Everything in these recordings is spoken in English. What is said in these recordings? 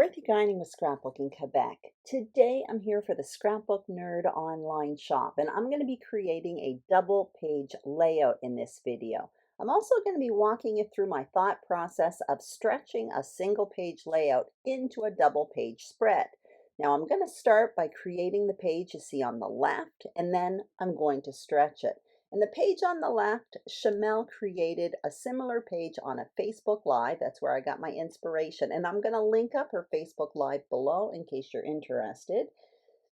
Dorothy Guinan with Scrapbooking Quebec. Today I'm here for the Scrapbook Nerd online shop, and I'm going to be creating a double page layout in this video. I'm also going to be walking you through my thought process of stretching a single page layout into a double page spread. Now I'm going to start by creating the page you see on the left, and then I'm going to stretch it. And the page on the left, Shamel created a similar page on a Facebook Live. That's where I got my inspiration. And I'm going to link up her Facebook Live below in case you're interested.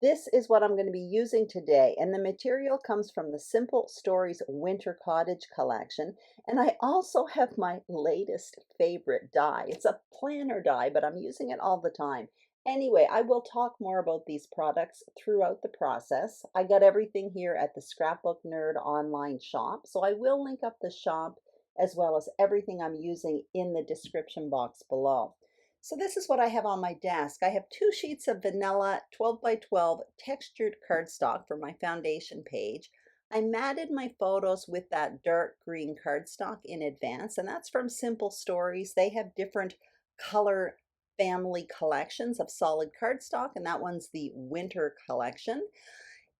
This is what I'm going to be using today. And the material comes from the Simple Stories Winter Cottage collection. And I also have my latest favorite die. It's a planner die, but I'm using it all the time. Anyway, I will talk more about these products throughout the process. I got everything here at the Scrapbook Nerd online shop, so I will link up the shop as well as everything I'm using in the description box below. So this is what I have on my desk. I have 2 sheets of vanilla 12 by 12 textured cardstock for my foundation page. I matted my photos with that dark green cardstock in advance, and that's from Simple Stories. They have different color family collections of solid cardstock, and that one's the winter collection.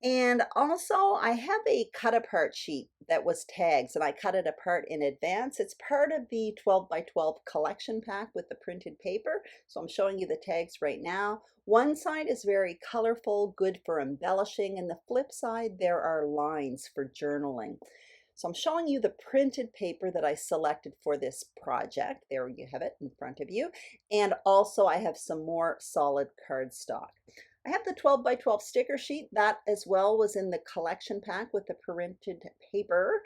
And also I have a cut apart sheet that was tags, and I cut it apart in advance. It's part of the 12 by 12 collection pack with the printed paper. So I'm showing you the tags right now. One side is very colorful, good for embellishing, and the flip side there are lines for journaling. So I'm showing you the printed paper that I selected for this project. There you have it in front of you. And also I have some more solid cardstock. I have the 12 by 12 sticker sheet. That as well was in the collection pack with the printed paper.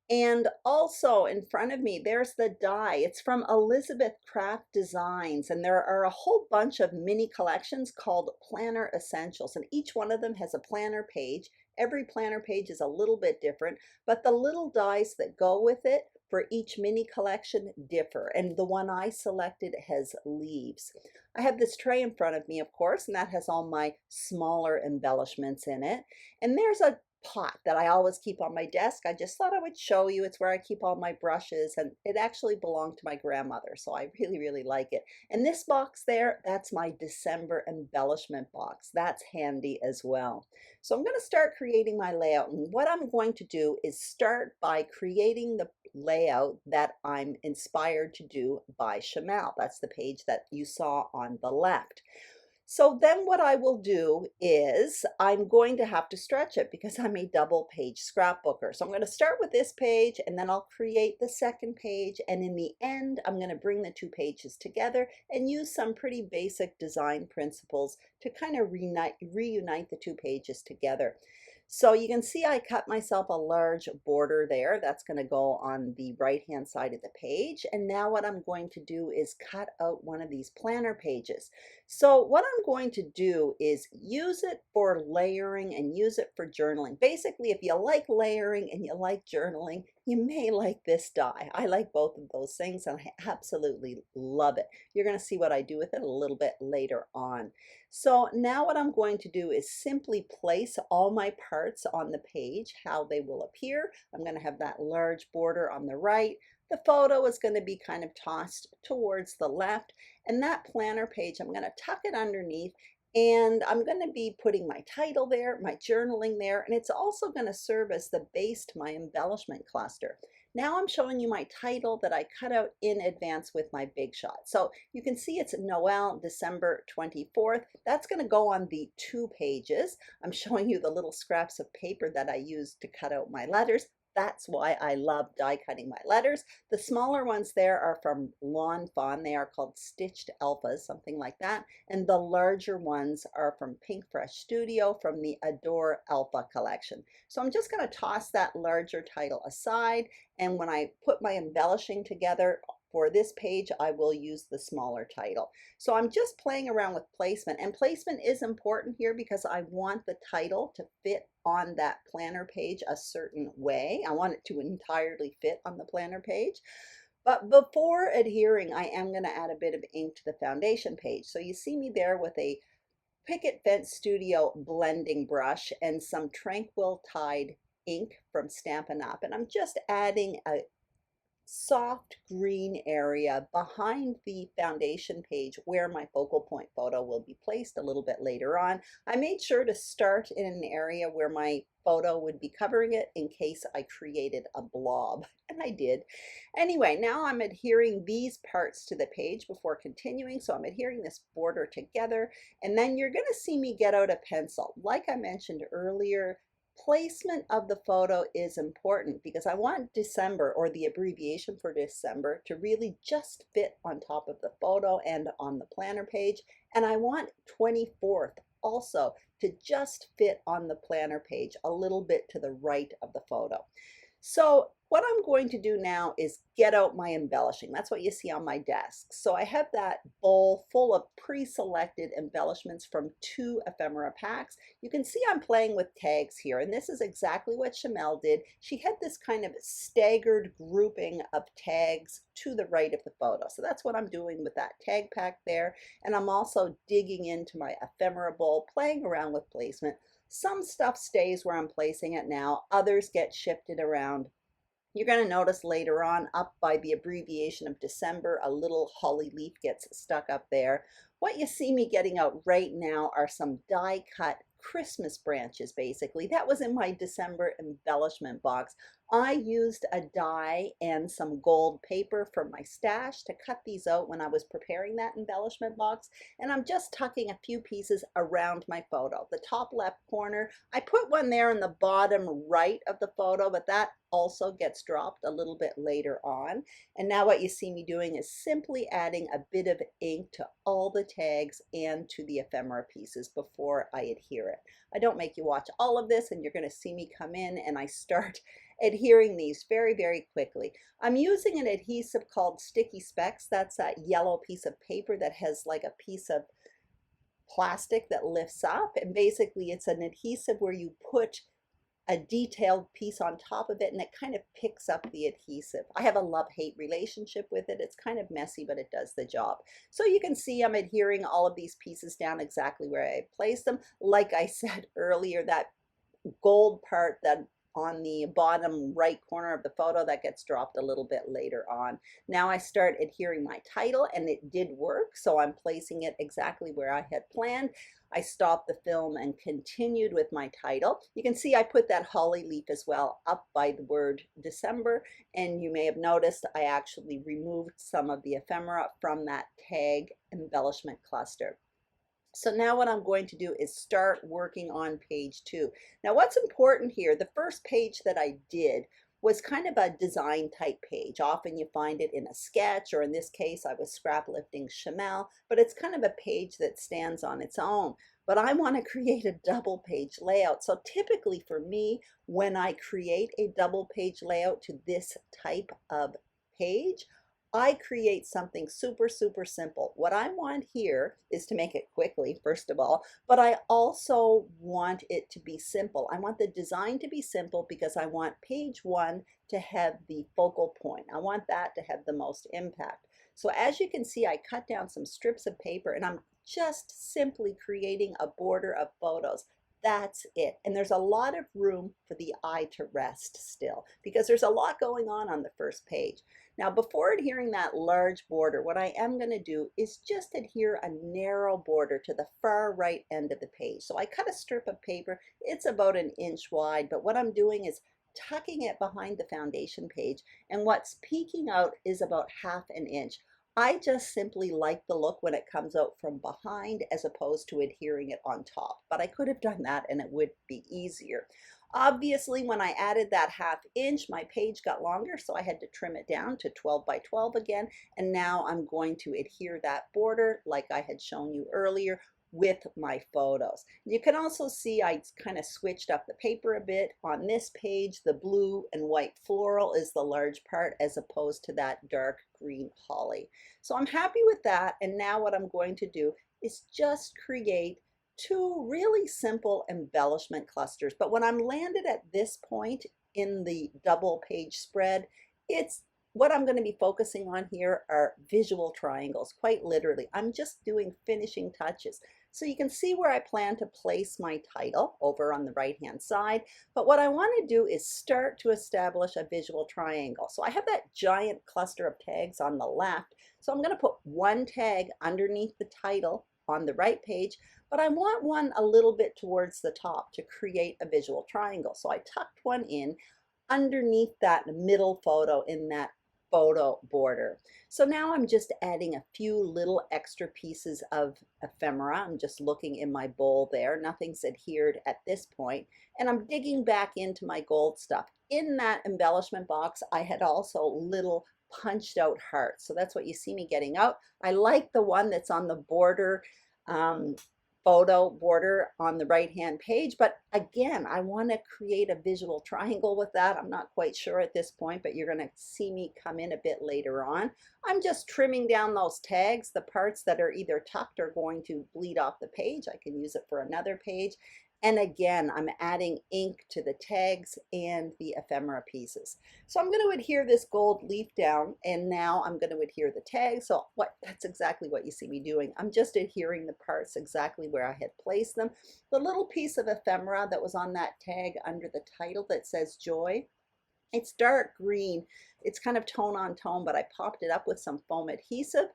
And also in front of me, there's the die. It's from Elizabeth Craft Designs, and there are a whole bunch of mini collections called Planner Essentials, and each one of them has a planner page. Every planner page is a little bit different, but the little dies that go with it for each mini collection differ, and the one I selected has leaves. I have this tray in front of me, of course, and that has all my smaller embellishments in it. And there's a pot that I always keep on my desk. I just thought I would show you. It's where I keep all my brushes, and it actually belonged to my grandmother, so I really like it. And this box there, that's my December embellishment box. That's handy as well. So I'm going to start creating my layout, and what I'm going to do is start by creating the layout that I'm inspired to do by Shamel. That's the page that you saw on the left. So then what I will do is I'm going to have to stretch it because I'm a double page scrapbooker. So I'm going to start with this page, and then I'll create the second page, and in the end I'm going to bring the 2 pages together and use some pretty basic design principles to kind of reunite the 2 pages together. So you can see I cut myself a large border there. That's going to go on the right hand side of the page. And now what I'm going to do is cut out one of these planner pages. So what I'm going to do is use it for layering and use it for journaling. Basically, if you like layering and you like journaling, you may like this die. I like both of those things, and I absolutely love it. You're going to see what I do with it a little bit later on. So now what I'm going to do is simply place all my parts on the page, how they will appear. I'm going to have that large border on the right. The photo is going to be kind of tossed towards the left, and that planner page, I'm going to tuck it underneath, and I'm going to be putting my title there, my journaling there, and it's also going to serve as the base to my embellishment cluster. Now I'm showing you my title that I cut out in advance with my Big Shot. So you can see it's Noel, December 24th. That's going to go on the 2 pages. I'm showing you the little scraps of paper that I used to cut out my letters. That's why I love die cutting my letters. The smaller ones there are from Lawn Fawn. They are called Stitched Alphas, something like that. And the larger ones are from Pink Fresh Studio from the Adore Alpha collection. So I'm just going to toss that larger title aside. And when I put my embellishing together for this page, I will use the smaller title. So I'm just playing around with placement, and placement is important here because I want the title to fit on that planner page a certain way. I want it to entirely fit on the planner page. But before adhering, I am going to add a bit of ink to the foundation page. So you see me there with a Picket Fence Studio blending brush and some Tranquil Tide ink from Stampin' Up! And I'm just adding a soft green area behind the foundation page where my focal point photo will be placed a little bit later on. I made sure to start in an area where my photo would be covering it in case I created a blob, and I did. Anyway, now I'm adhering these parts to the page before continuing, so I'm adhering this border together, and then you're going to see me get out a pencil. Like I mentioned earlier, placement of the photo is important because I want December, or the abbreviation for December, to really just fit on top of the photo and on the planner page. And I want 24th also to just fit on the planner page a little bit to the right of the photo. So what I'm going to do now is get out my embellishing. That's what you see on my desk. So I have that bowl full of pre-selected embellishments from 2 ephemera packs. You can see I'm playing with tags here, and this is exactly what Chamel did. She had this kind of staggered grouping of tags to the right of the photo. So that's what I'm doing with that tag pack there. And I'm also digging into my ephemera bowl, playing around with placement. Some stuff stays where I'm placing it now, others get shifted around. You're going to notice later on, up by the abbreviation of December, a little holly leaf gets stuck up there. What you see me getting out right now are some die-cut Christmas branches, basically. That was in my December embellishment box. I used a die and some gold paper from my stash to cut these out when I was preparing that embellishment box, and I'm just tucking a few pieces around my photo. The top left corner, I put one there in the bottom right of the photo, but that also gets dropped a little bit later on. And now what you see me doing is simply adding a bit of ink to all the tags and to the ephemera pieces before I adhere it. I don't make you watch all of this, and you're going to see me come in and I start adhering these very, very quickly. I'm using an adhesive called Sticky Specs. That's that yellow piece of paper that has like a piece of plastic that lifts up, and basically it's an adhesive where you put a detailed piece on top of it and it kind of picks up the adhesive. I have a love-hate relationship with it. It's kind of messy, but it does the job. So you can see I'm adhering all of these pieces down exactly where I placed them. Like I said earlier, that gold part that on the bottom right corner of the photo, that gets dropped a little bit later on. Now I start adhering my title, and it did work, so I'm placing it exactly where I had planned. I stopped the film and continued with my title. You can see I put that holly leaf as well up by the word December, and you may have noticed I actually removed some of the ephemera from that tag embellishment cluster. So now what I'm going to do is start working on page 2. Now what's important here, the first page that I did was kind of a design type page. Often you find it in a sketch, or in this case I was scrap lifting Chamel, but it's kind of a page that stands on its own. But I want to create a double page layout. So typically for me, when I create a double page layout to this type of page, I create something super, super simple. What I want here is to make it quickly, first of all, but I also want it to be simple. I want the design to be simple because I want page 1 to have the focal point. I want that to have the most impact. So as you can see, I cut down some strips of paper and I'm just simply creating a border of photos. That's it. And there's a lot of room for the eye to rest still because there's a lot going on the first page. Now, before adhering that large border, what I am going to do is just adhere a narrow border to the far right end of the page. So I cut a strip of paper. It's about 1 inch wide, but what I'm doing is tucking it behind the foundation page, and what's peeking out is about 1/2 inch. I just simply like the look when it comes out from behind as opposed to adhering it on top, but I could have done that and it would be easier. Obviously, when I added that 1/2 inch, my page got longer, so I had to trim it down to 12 by 12 again, and now I'm going to adhere that border like I had shown you earlier with my photos. You can also see I kind of switched up the paper a bit. On this page, the blue and white floral is the large part as opposed to that dark green holly. So I'm happy with that, and now what I'm going to do is just create 2 really simple embellishment clusters. But when I'm landed at this point in the double page spread, it's what I'm going to be focusing on here are visual triangles, quite literally. I'm just doing finishing touches. So you can see where I plan to place my title over on the right hand side. But what I want to do is start to establish a visual triangle. So I have that giant cluster of tags on the left. So I'm going to put one tag underneath the title on the right page, but I want one a little bit towards the top to create a visual triangle. So I tucked one in underneath that middle photo in that photo border. So now I'm just adding a few little extra pieces of ephemera. I'm just looking in my bowl there. Nothing's adhered at this point. And I'm digging back into my gold stuff. In that embellishment box, I had also little punched out hearts. So that's what you see me getting out. I like the one that's on the border, photo border on the right hand page, but again, I want to create a visual triangle with that. I'm not quite sure at this point, but you're going to see me come in a bit later on. I'm just trimming down those tags. The parts that are either tucked are going to bleed off the page. I can use it for another page. And again, I'm adding ink to the tags and the ephemera pieces. So I'm going to adhere this gold leaf down, and now I'm going to adhere the tags. So that's exactly what you see me doing. I'm just adhering the parts exactly where I had placed them. The little piece of ephemera that was on that tag under the title that says Joy, it's dark green. It's kind of tone on tone, but I popped it up with some foam adhesive.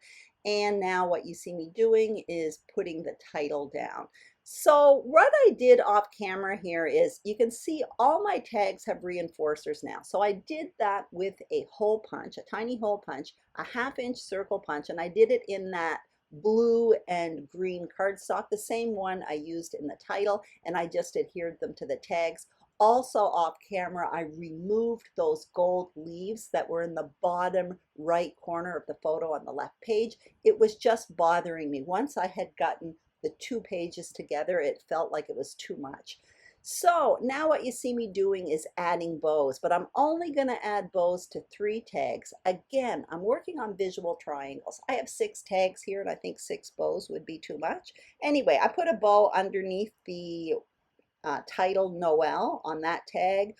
And now what you see me doing is putting the title down. So what I did off camera here is you can see all my tags have reinforcers now. So I did that with a hole punch, a tiny hole punch, a 1/2 inch circle punch, and I did it in that blue and green cardstock, the same one I used in the title, and I just adhered them to the tags. Also off camera, I removed those gold leaves that were in the bottom right corner of the photo on the left page. It was just bothering me. Once I had gotten the two pages together, it felt like it was too much. So now what you see me doing is adding bows, but I'm only going to add bows to 3 tags. Again, I'm working on visual triangles. I have 6 tags here, and I think 6 bows would be too much. Anyway, I put a bow underneath the title Noel on that tag,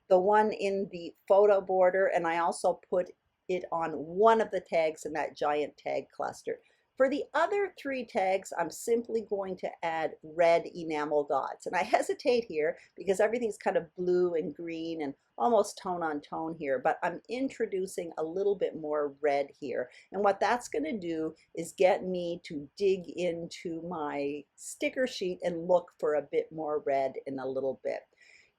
the one in the photo border, and I also put it on one of the tags in that giant tag cluster. For the other 3 tags, I'm simply going to add red enamel dots. And I hesitate here because everything's kind of blue and green and almost tone on tone here, but I'm introducing a little bit more red here. And what that's going to do is get me to dig into my sticker sheet and look for a bit more red in a little bit.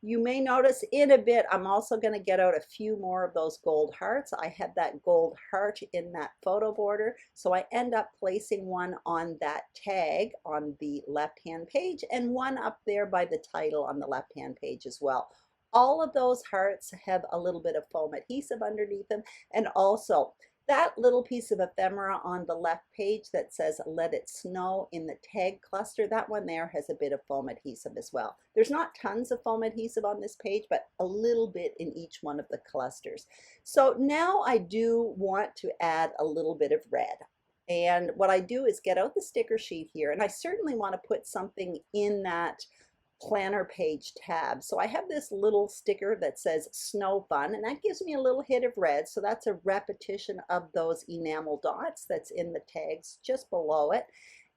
You may notice in a bit, I'm also going to get out a few more of those gold hearts. I had that gold heart in that photo border, so I end up placing one on that tag on the left-hand page and one up there by the title on the left-hand page as well. All of those hearts have a little bit of foam adhesive underneath them, and also that little piece of ephemera on the left page that says Let It Snow in the tag cluster, that one there has a bit of foam adhesive as well. There's not tons of foam adhesive on this page, but a little bit in each one of the clusters. So now I do want to add a little bit of red. And what I do is get out the sticker sheet here, and I certainly want to put something in that planner page tab. So I have this little sticker that says Snow Fun, and that gives me a little hit of red. So that's a repetition of those enamel dots that's in the tags just below it.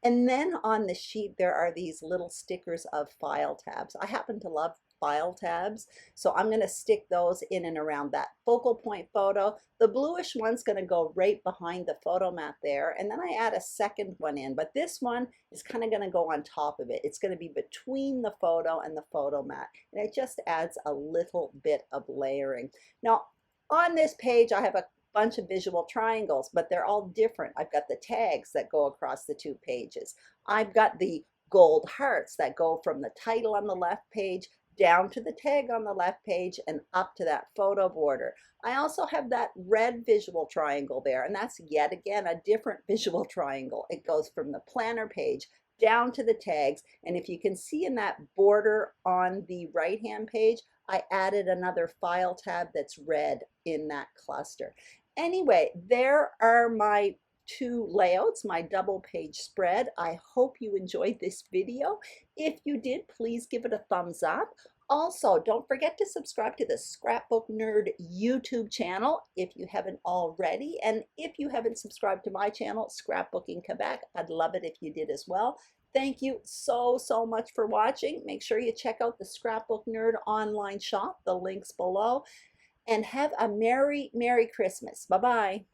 And then on the sheet, there are these little stickers of file tabs. I happen to love file tabs, so I'm going to stick those in and around that focal point photo. The bluish one's going to go right behind the photo mat there, and then I add a second one in, but this one is kind of going to go on top of it. It's going to be between the photo and the photo mat, and it just adds a little bit of layering. Now on this page I have a bunch of visual triangles, but they're all different. I've got the tags that go across the 2 pages. I've got the gold hearts that go from the title on the left page down to the tag on the left page and up to that photo border. I also have that red visual triangle there, and that's yet again a different visual triangle. It goes from the planner page down to the tags, and if you can see in that border on the right hand page, I added another file tab that's red in that cluster. Anyway, there are my 2 layouts, my double page spread. I hope you enjoyed this video. If you did, please give it a thumbs up. Also, don't forget to subscribe to the Scrapbook Nerd YouTube channel if you haven't already. And if you haven't subscribed to my channel, Scrapbooking Quebec, I'd love it if you did as well. Thank you so much for watching. Make sure you check out the Scrapbook Nerd online shop. The link's below. And have a Merry Christmas. Bye-bye.